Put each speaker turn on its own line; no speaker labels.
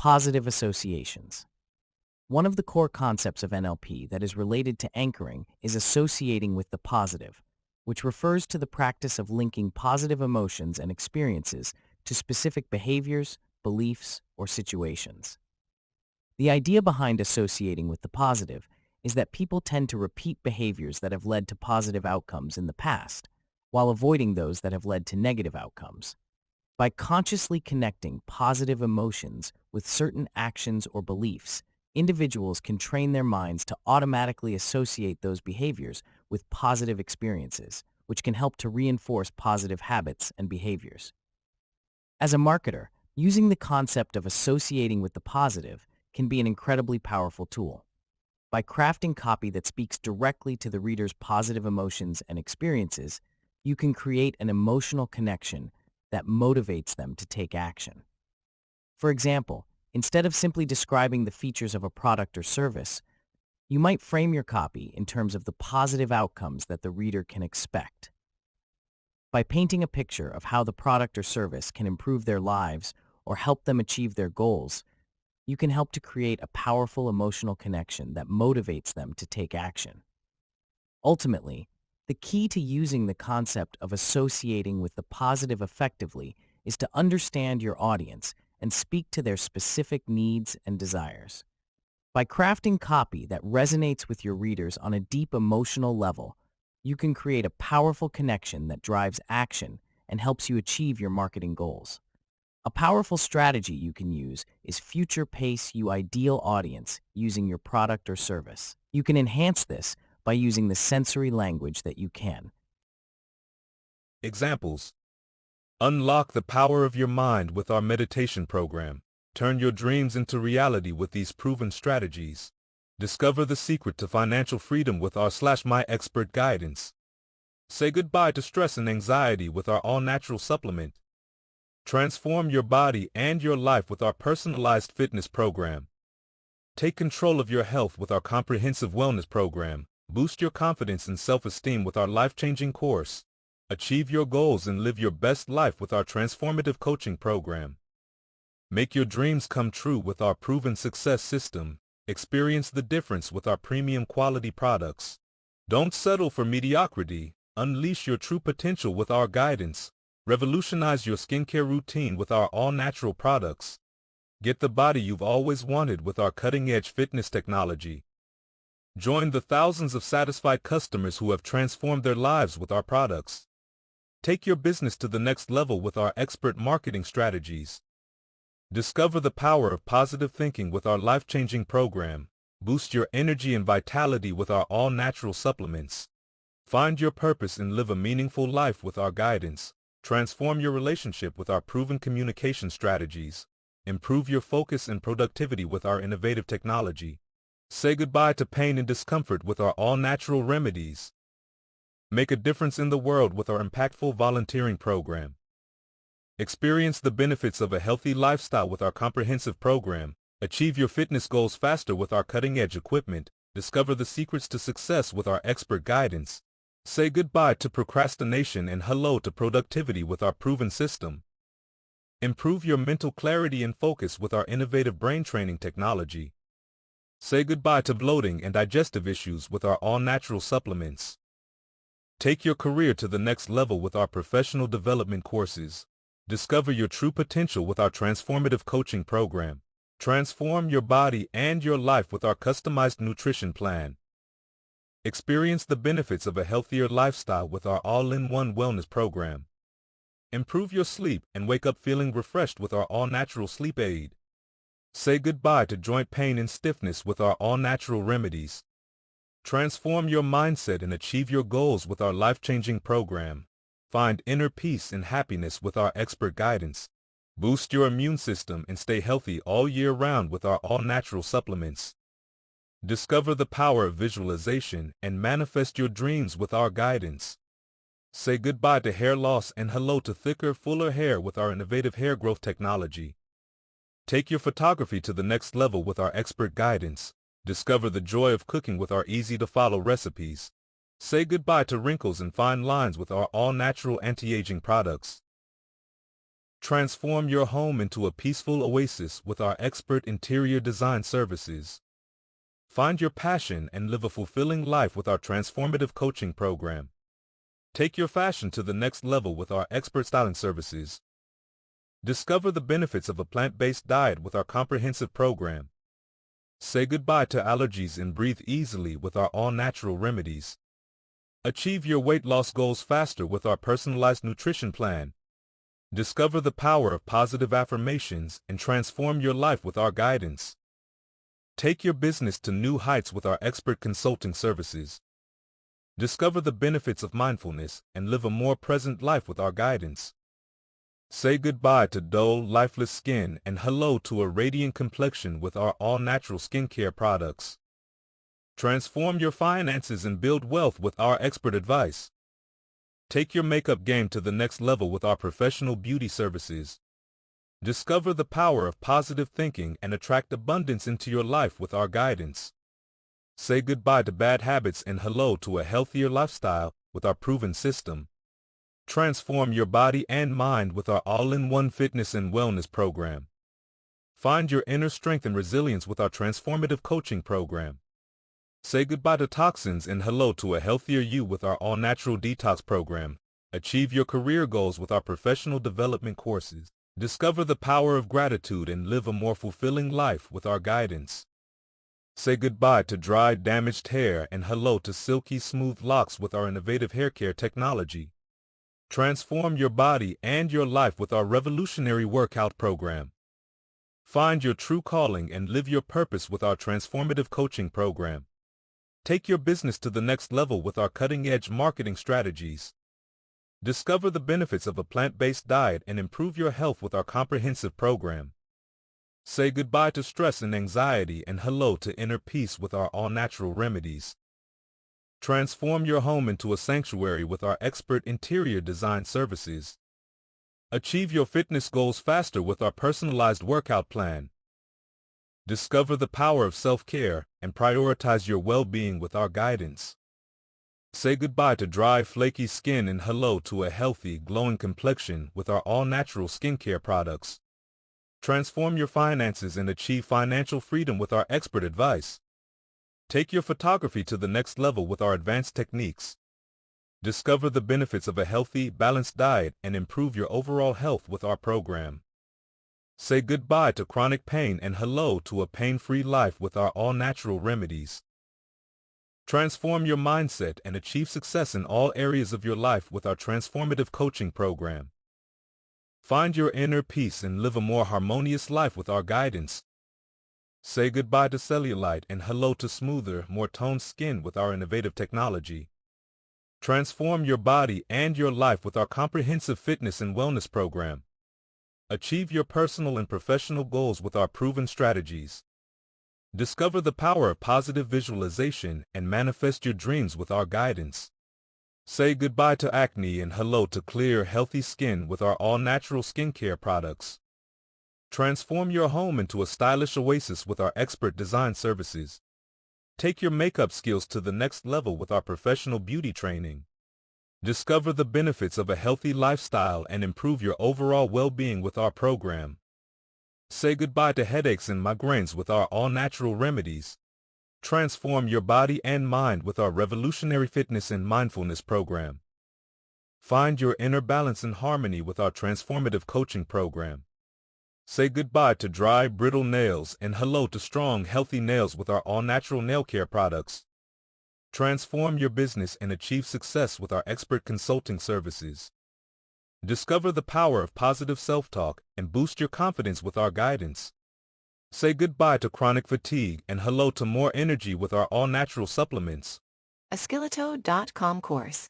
Positive associations. One of the core concepts of NLP that is related to anchoring is associating with the positive, which refers to the practice of linking positive emotions and experiences to specific behaviors, beliefs, or situations. The idea behind associating with the positive is that people tend to repeat behaviors that have led to positive outcomes in the past, while avoiding those that have led to negative outcomes. By consciously connecting positive emotions with certain actions or beliefs, individuals can train their minds to automatically associate those behaviors with positive experiences, which can help to reinforce positive habits and behaviors. As a marketer, using the concept of associating with the positive can be an incredibly powerful tool. By crafting copy that speaks directly to the reader's positive emotions and experiences, you can create an emotional connection that motivates them to take action. For example, instead of simply describing the features of a product or service, you might frame your copy in terms of the positive outcomes that the reader can expect. By painting a picture of how the product or service can improve their lives or help them achieve their goals, you can help to create a powerful emotional connection that motivates them to take action. Ultimately, the key to using the concept of associating with the positive effectively is to understand your audience and speak to their specific needs and desires. By crafting copy that resonates with your readers on a deep emotional level, you can create a powerful connection that drives action and helps you achieve your marketing goals. A powerful strategy you can use is future pace your ideal audience using your product or service. You can enhance this by using the sensory language that you can.
Examples. Unlock the power of your mind with our meditation program. Turn your dreams into reality with these proven strategies. Discover the secret to financial freedom with our /My Expert guidance. Say goodbye to stress and anxiety with our all-natural supplement. Transform your body and your life with our personalized fitness program. Take control of your health with our comprehensive wellness program. Boost your confidence and self-esteem with our life-changing course. Achieve your goals and live your best life with our transformative coaching program. Make your dreams come true with our proven success system. Experience the difference with our premium quality products. Don't settle for mediocrity. Unleash your true potential with our guidance. Revolutionize your skincare routine with our all-natural products. Get the body you've always wanted with our cutting-edge fitness technology. Join the thousands of satisfied customers who have transformed their lives with our products. Take your business to the next level with our expert marketing strategies. Discover the power of positive thinking with our life-changing program. Boost your energy and vitality with our all-natural supplements. Find your purpose and live a meaningful life with our guidance. Transform your relationship with our proven communication strategies. Improve your focus and productivity with our innovative technology. Say goodbye to pain and discomfort with our all-natural remedies. Make a difference in the world with our impactful volunteering program. Experience the benefits of a healthy lifestyle with our comprehensive program. Achieve your fitness goals faster with our cutting-edge equipment. Discover the secrets to success with our expert guidance. Say goodbye to procrastination and hello to productivity with our proven system. Improve your mental clarity and focus with our innovative brain training technology. Say goodbye to bloating and digestive issues with our all-natural supplements. Take your career to the next level with our professional development courses. Discover your true potential with our transformative coaching program. Transform your body and your life with our customized nutrition plan. Experience the benefits of a healthier lifestyle with our all-in-one wellness program. Improve your sleep and wake up feeling refreshed with our all-natural sleep aid. Say goodbye to joint pain and stiffness with our all-natural remedies. Transform your mindset and achieve your goals with our life-changing program. Find inner peace and happiness with our expert guidance. Boost your immune system and stay healthy all year round with our all-natural supplements. Discover the power of visualization and manifest your dreams with our guidance. Say goodbye to hair loss and hello to thicker, fuller hair with our innovative hair growth technology. Take your photography to the next level with our expert guidance. Discover the joy of cooking with our easy-to-follow recipes. Say goodbye to wrinkles and fine lines with our all-natural anti-aging products. Transform your home into a peaceful oasis with our expert interior design services. Find your passion and live a fulfilling life with our transformative coaching program. Take your fashion to the next level with our expert styling services. Discover the benefits of a plant-based diet with our comprehensive program. Say goodbye to allergies and breathe easily with our all-natural remedies. Achieve your weight loss goals faster with our personalized nutrition plan. Discover the power of positive affirmations and transform your life with our guidance. Take your business to new heights with our expert consulting services. Discover the benefits of mindfulness and live a more present life with our guidance. Say goodbye to dull, lifeless skin and hello to a radiant complexion with our all-natural skincare products. Transform your finances and build wealth with our expert advice. Take your makeup game to the next level with our professional beauty services. Discover the power of positive thinking and attract abundance into your life with our guidance. Say goodbye to bad habits and hello to a healthier lifestyle with our proven system. Transform your body and mind with our all-in-one fitness and wellness program. Find your inner strength and resilience with our transformative coaching program. Say goodbye to toxins and hello to a healthier you with our all-natural detox program. Achieve your career goals with our professional development courses. Discover the power of gratitude and live a more fulfilling life with our guidance. Say goodbye to dry, damaged hair and hello to silky, smooth locks with our innovative hair care technology. Transform your body and your life with our revolutionary workout program. Find your true calling and live your purpose with our transformative coaching program. Take your business to the next level with our cutting-edge marketing strategies. Discover the benefits of a plant-based diet and improve your health with our comprehensive program. Say goodbye to stress and anxiety and hello to inner peace with our all-natural remedies. Transform your home into a sanctuary with our expert interior design services. Achieve your fitness goals faster with our personalized workout plan. Discover the power of self-care and prioritize your well-being with our guidance. Say goodbye to dry, flaky skin and hello to a healthy, glowing complexion with our all-natural skincare products. Transform your finances and achieve financial freedom with our expert advice. Take your photography to the next level with our advanced techniques. Discover the benefits of a healthy, balanced diet and improve your overall health with our program. Say goodbye to chronic pain and hello to a pain-free life with our all-natural remedies. Transform your mindset and achieve success in all areas of your life with our transformative coaching program. Find your inner peace and live a more harmonious life with our guidance. Say goodbye to cellulite and hello to smoother, more toned skin with our innovative technology. Transform your body and your life with our comprehensive fitness and wellness program. Achieve your personal and professional goals with our proven strategies. Discover the power of positive visualization and manifest your dreams with our guidance. Say goodbye to acne and hello to clear, healthy skin with our all-natural skincare products. Transform your home into a stylish oasis with our expert design services. Take your makeup skills to the next level with our professional beauty training. Discover the benefits of a healthy lifestyle and improve your overall well-being with our program. Say goodbye to headaches and migraines with our all-natural remedies. Transform your body and mind with our revolutionary fitness and mindfulness program. Find your inner balance and harmony with our transformative coaching program. Say goodbye to dry, brittle nails and hello to strong, healthy nails with our all-natural nail care products. Transform your business and achieve success with our expert consulting services. Discover the power of positive self-talk and boost your confidence with our guidance. Say goodbye to chronic fatigue and hello to more energy with our all-natural supplements.
A Skeleto.com course.